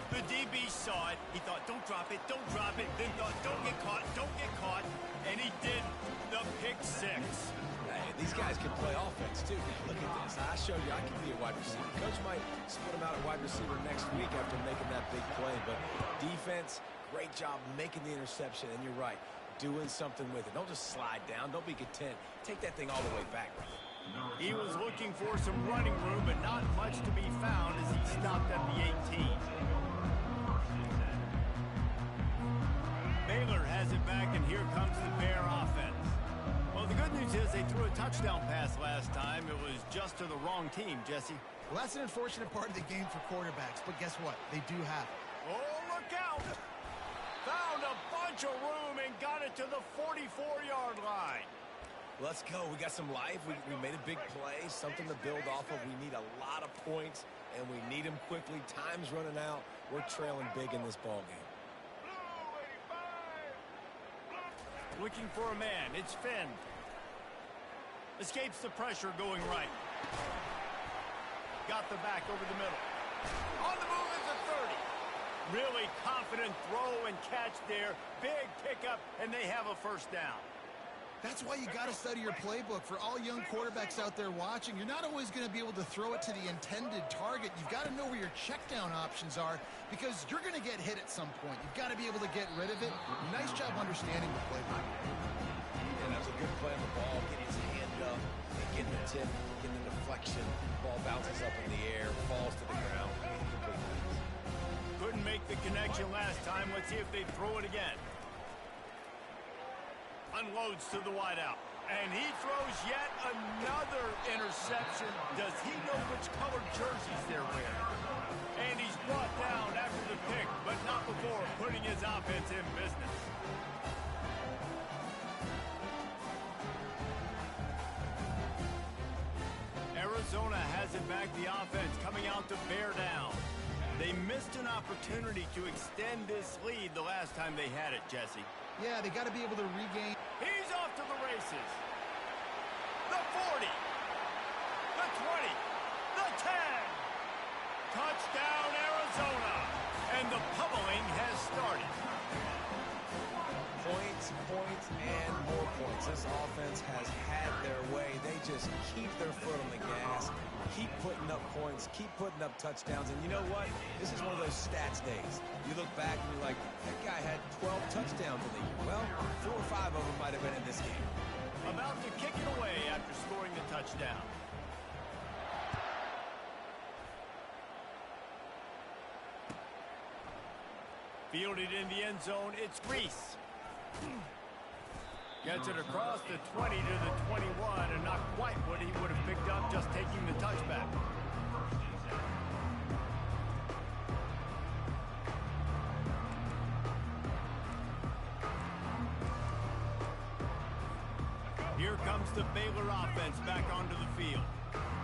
The DB saw it. He thought, don't drop it, then thought, don't get caught, and he did the pick 6. Hey, these guys can play offense, too. Look at this. I showed you I can be a wide receiver. Coach might split him out at wide receiver next week after making that big play, but defense, great job making the interception, and you're right, doing something with it. Don't just slide down. Don't be content. Take that thing all the way back. He was looking for some running room, but not much to be found as he stopped at the 18. Baylor has it back, and here comes the Bear offense. Well, the good news is they threw a touchdown pass last time. It was just to the wrong team, Jesse. Well, that's an unfortunate part of the game for quarterbacks, but guess what? They do have it. Oh, look out! Found a bunch of room and got it to the 44-yard line. Let's go. We got some life. We made a big play, something to build off of. We need a lot of points, and we need them quickly. Time's running out. We're trailing big in this ball game. Looking for a man. It's Finn. Escapes the pressure going right. Got the back over the middle. On the move is a 30. Really confident throw and catch there. Big pickup, and they have a first down. That's why you got to study your playbook. For all young quarterbacks out there watching, you're not always going to be able to throw it to the intended target. You've got to know where your check down options are because you're going to get hit at some point. You've got to be able to get rid of it. Nice job understanding the playbook. And that was a good play on the ball, getting his hand up, and getting the tip, getting the deflection. Ball bounces up in the air, falls to the ground. Couldn't make the connection last time. Let's see if they throw it again. Unloads to the wideout. And he throws yet another interception. Does he know which colored jerseys they're wearing? And he's brought down after the pick, but not before putting his offense in business. Arizona has it back. The offense coming out to bear down. They missed an opportunity to extend this lead the last time they had it, Jesse. Yeah, they got to be able to regain. He's off to the races. The 40. The 20. The 10. Touchdown, Arizona. And the pummeling has started. Points, points, and more points. This offense has had their way. They just keep their foot on the gas, keep putting up points, keep putting up touchdowns. And you know what? This is one of those stats days. You look back and you're like, that guy had 12 touchdowns in the year. Well, 4 or 5 of them might have been in this game. About to kick it away after scoring the touchdown. Fielded in the end zone, it's Reese. Gets it across the 20 to the 21, and not quite what he would have picked up just taking the touchback. Here comes the Baylor offense back onto the field.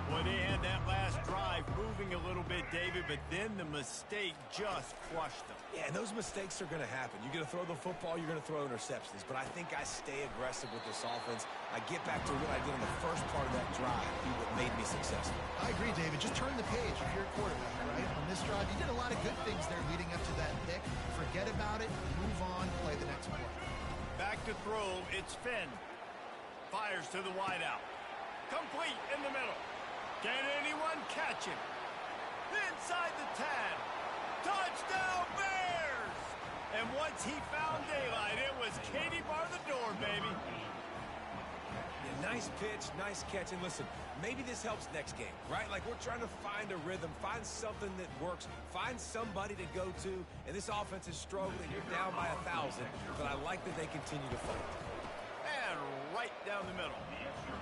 Boy, they had that last drive moving a little bit, David, but then the mistake just crushed them. Yeah, and those mistakes are going to happen. You're going to throw the football, you're going to throw interceptions. But I think I stay aggressive with this offense. I get back to what I did in the first part of that drive, what made me successful. I agree, David. Just turn the page if you're a quarterback, right? On this drive, you did a lot of good things there leading up to that pick. Forget about it, move on, play the next play. Back to throw, it's Finn. Fires to the wideout. Complete in the middle. Can anyone catch him? Inside the 10. Touchdown, Bears! And once he found daylight, it was Katie bar the door, baby. Yeah, nice pitch, nice catch. And listen, maybe this helps next game, right? Like we're trying to find a rhythm, find something that works, find somebody to go to. And this offense is struggling. You're down by 1,000, but I like that they continue to fight. And right down the middle.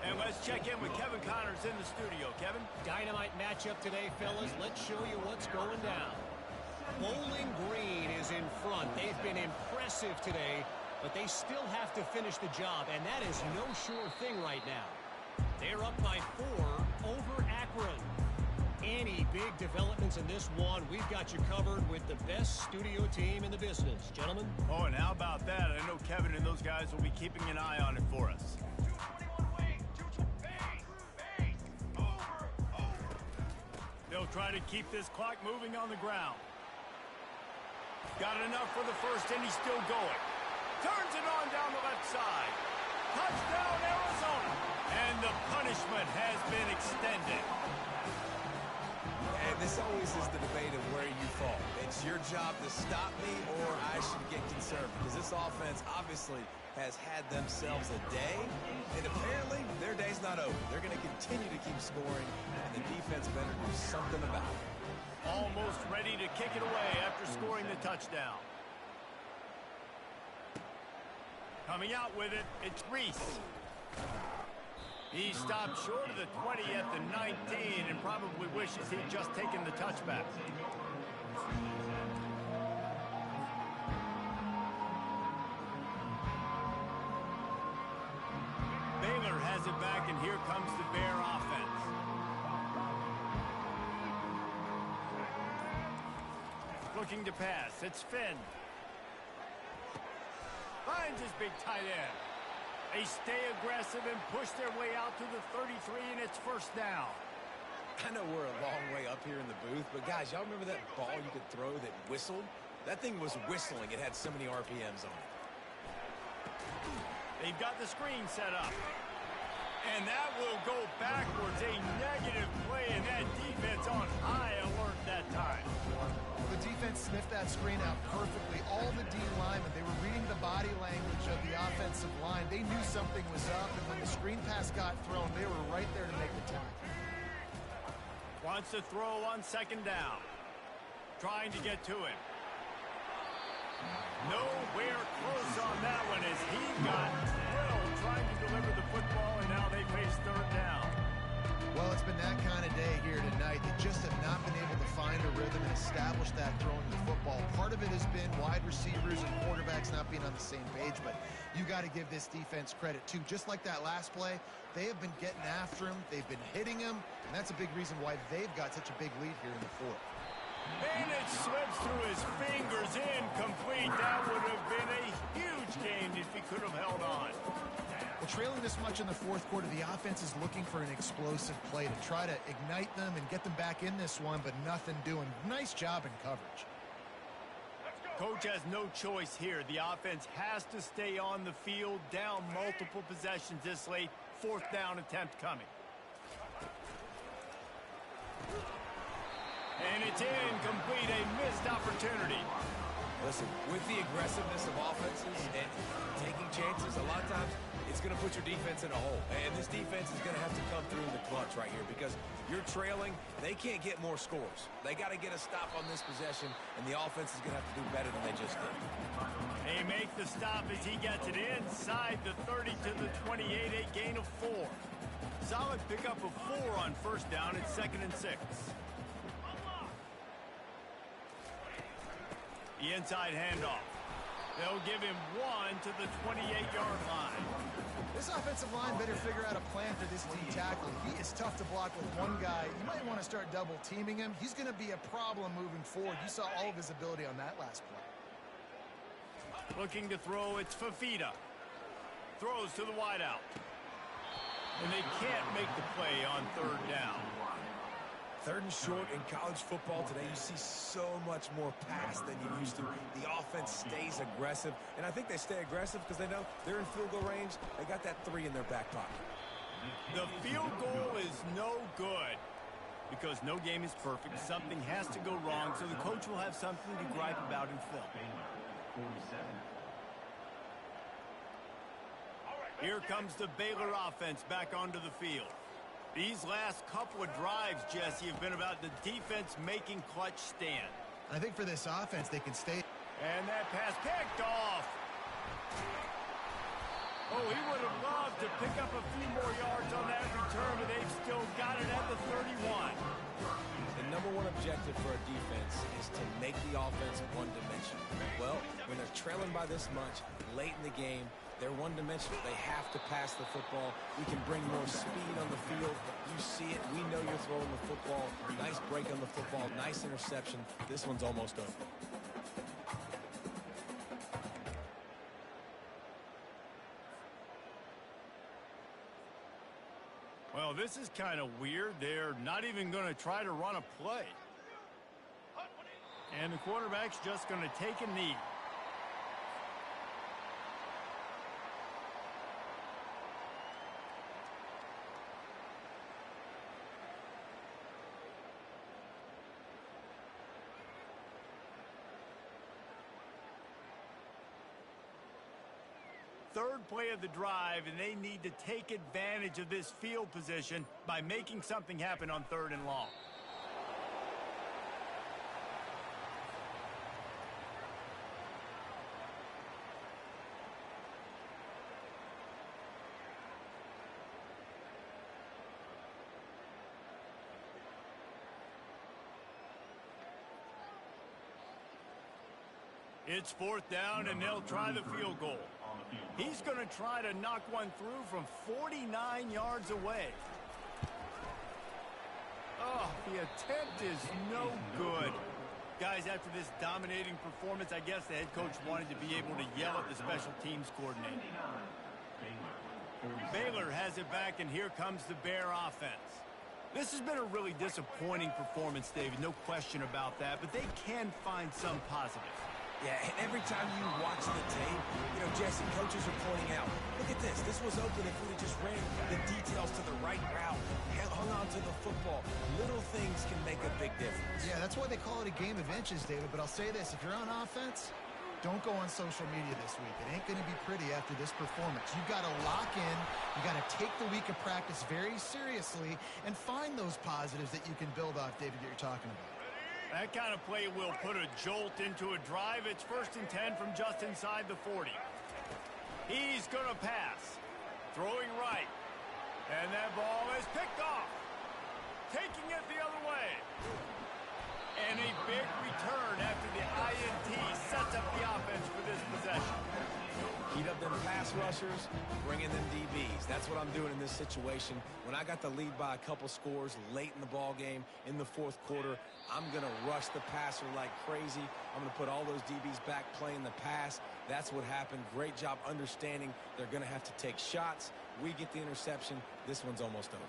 And let's check in with Kevin Connors in the studio. Kevin? Dynamite matchup today, fellas. Let's show you what's going down. Bowling Green is in front. They've been impressive today, but they still have to finish the job, and that is no sure thing right now. They're up by 4 over Akron. Any big developments in this one, we've got you covered with the best studio team in the business. Gentlemen? Oh, and how about that? I know Kevin and those guys will be keeping an eye on it for us. They'll try to keep this clock moving on the ground. Got enough for the first, and he's still going. Turns it on down the left side. Touchdown, Arizona. And the punishment has been extended. And this always is the debate of where you fall. It's your job to stop me, or I should get concerned. Because this offense obviously has had themselves a day, and apparently their day's not over. They're going to continue to keep scoring, and the defense better do something about it. Almost ready to kick it away after scoring the touchdown. Coming out with it, it's Reese. He stopped short of the 20 at the 19 and probably wishes he'd just taken the touchback. Baylor has comes the Bear offense. Looking to pass. It's Finn. Finds his big tight end. They stay aggressive and push their way out to the 33, and it's first down. I know we're a long way up here in the booth, but guys, y'all remember that ball you could throw that whistled? That thing was whistling. It had so many RPMs on it. They've got the screen set up. And that will go backwards. A negative play, and that defense on high alert that time. The defense sniffed that screen out perfectly. All the D linemen, they were reading the body language of the offensive line. They knew something was up, and when the screen pass got thrown, they were right there to make the tackle. Wants to throw on second down. Trying to get to him. Nowhere close on that one as he got drilled trying to deliver the football, and now they face third down. Well, it's been that kind of day here tonight. They just have not been able to find a rhythm and establish that throwing the football. Part of it has been wide receivers and quarterbacks not being on the same page, but you got to give this defense credit too. Just like that last play, they have been getting after him. They've been hitting him, and that's a big reason why they've got such a big lead here in the fourth. And it slips through his fingers, incomplete. That would have been a huge gain if he could have held on. Well, trailing this much in the fourth quarter, the offense is looking for an explosive play to try to ignite them and get them back in this one, but nothing doing. Nice job in coverage. Coach has no choice here. The offense has to stay on the field, down multiple possessions this late. Fourth down attempt coming. And it's incomplete, a missed opportunity. Listen, with the aggressiveness of offenses and taking chances, a lot of times it's going to put your defense in a hole. And this defense is going to have to come through in the clutch right here because you're trailing. They can't get more scores. They got to get a stop on this possession, and the offense is going to have to do better than they just did. They make the stop as he gets it inside the 30 to the 28, a gain of 4. Solid pickup of 4 on first down. It's 2nd and 6. The inside handoff. They'll give him 1 to the 28-yard line. This offensive line better figure out a plan for this D tackle. He is tough to block with one guy. You might want to start double teaming him. He's going to be a problem moving forward. You saw all of his ability on that last play. Looking to throw, it's Fafita. Throws to the wideout. And they can't make the play on third down. Third and short in college football today, you see so much more pass than you used to. The offense stays aggressive, and I think they stay aggressive because they know they're in field goal range. They got that 3 in their back pocket. The field goal is no good because no game is perfect. Something has to go wrong, so the coach will have something to gripe about in film. Here comes the Baylor offense back onto the field. These last couple of drives, Jesse, have been about the defense making clutch stand. I think for this offense, they can stay. And that pass picked off. Oh, he would have loved to pick up a few more yards on that return, but they've still got it at the 31. The number one objective for a defense is to make the offense one-dimensional. Well, when they're trailing by this much late in the game, they're one-dimensional. They have to pass the football. We can bring more speed on the field. You see it. We know you're throwing the football. Nice break on the football. Nice interception. This one's almost over. Well, this is kind of weird. They're not even going to try to run a play. And the quarterback's just going to take a knee. Third play of the drive, and they need to take advantage of this field position by making something happen on 3rd and long. It's 4th down, and they'll try the field goal. On the field He's going to try to knock one through from 49 yards away. Oh, the attempt is no good. Guys, after this dominating performance, I guess the head coach wanted to be able to yell at the special teams coordinator. Baylor has it back, and here comes the Bear offense. This has been a really disappointing performance, David, no question about that, but they can find some positives. Yeah, and every time you watch the tape, Jesse, coaches are pointing out, look at this. This was open if we just ran the details to the right route, hung on to the football. Little things can make a big difference. Yeah, that's why they call it a game of inches, David. But I'll say this, if you're on offense, don't go on social media this week. It ain't going to be pretty after this performance. You've got to lock in. You've got to take the week of practice very seriously and find those positives that you can build off, David, that you're talking about. That kind of play will put a jolt into a drive. It's 1st and 10 from just inside the 40. He's going to pass. Throwing right. And that ball is picked off. Taking it the other way. And a big return after the INT sets up the offense for this possession. Heat up them pass rushers, bring in them DBs. That's what I'm doing in this situation. When I got the lead by a couple scores late in the ball game in the 4th quarter, I'm going to rush the passer like crazy. I'm going to put all those DBs back playing the pass. That's what happened. Great job understanding they're going to have to take shots. We get the interception. This one's almost over.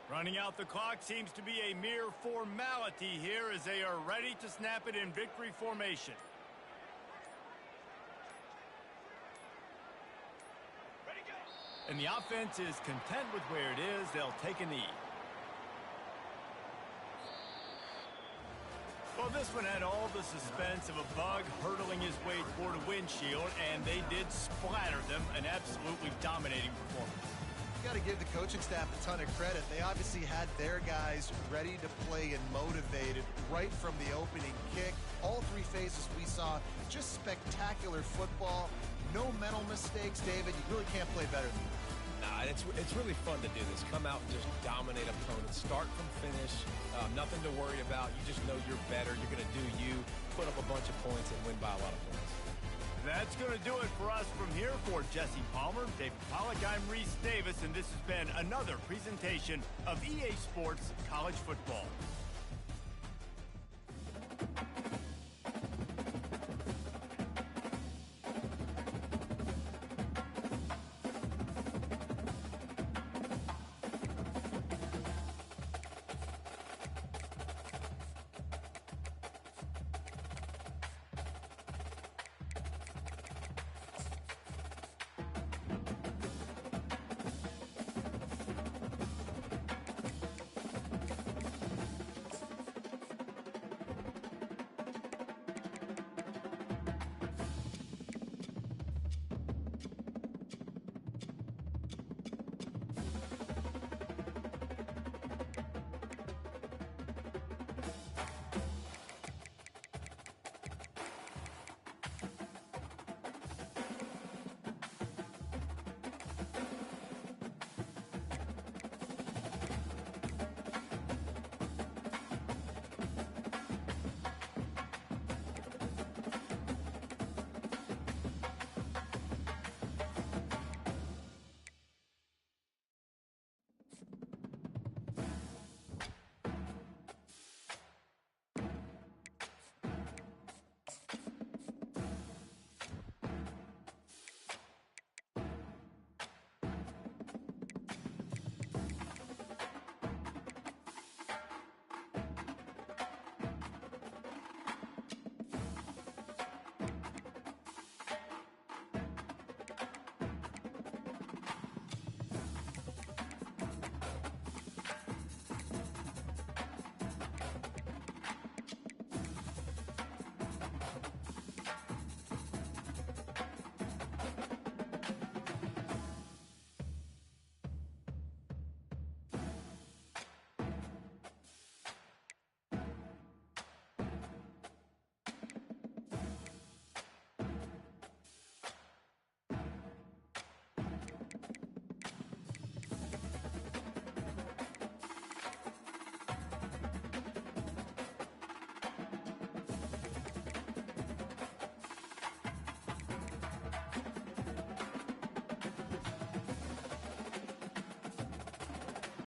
Running out the clock seems to be a mere formality here as they are ready to snap it in victory formation. And the offense is content with where it is. They'll take a knee. Well, this one had all the suspense of a bug hurtling his way toward a windshield, and they did splatter them. An absolutely dominating performance. Got to give the coaching staff a ton of credit. They obviously had their guys ready to play and motivated right from the opening kick. All 3 phases we saw, just spectacular football. No mental mistakes, David. You really can't play better than that. Nah, it's really fun to do this. Come out and just dominate opponents. Start from finish. Nothing to worry about. You just know you're better. You're going to do you. Put up a bunch of points and win by a lot of points. That's going to do it for us from here. For Jesse Palmer, David Pollack, I'm Reese Davis, and this has been another presentation of EA Sports College Football.